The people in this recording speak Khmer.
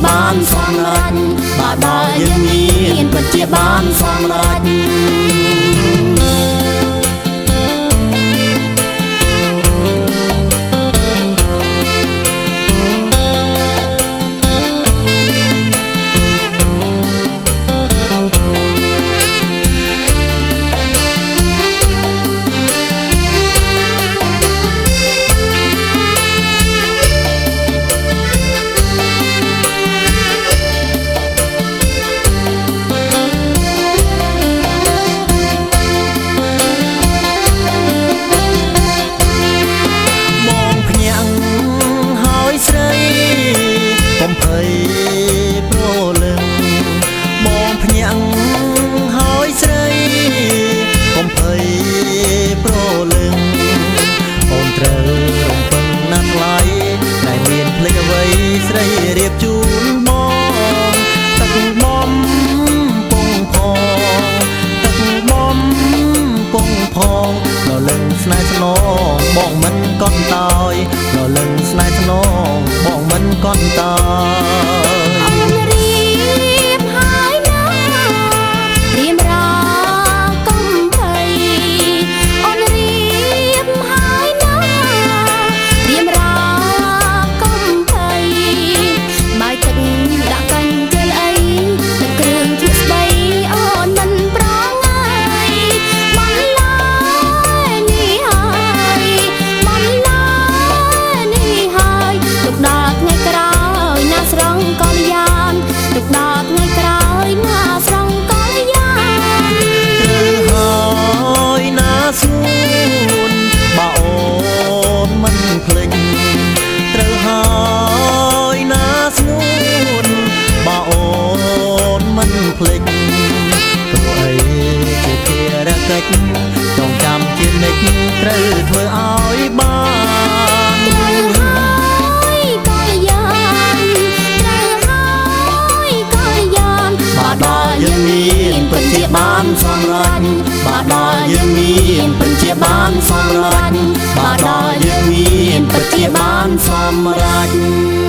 បានសម្រេចបើដល់យើងមានពិតជាបានសម្រេចស្រីរៀបជូនមកទឹកបំពងផងទឹកបំពងផងរលឹងស្នេហ៍ស្នងបងមិនកន់តើយរលឹងស្នេហ៍ស្នងបងមិនកន់តើភ្លេចព្រោះអីជាភារកិច្ចចងចាំជានិច្ចត្រូវធ្វើឲ្យបានត្រូវហើយកល្យានត្រូវហើយកល្យានបើដល់យើងមានពិតជាបានសម្រេចបើដល់យើងមានពិតជាបានសម្រេចបើដល់យើងមានពិតជាបានសម្រេច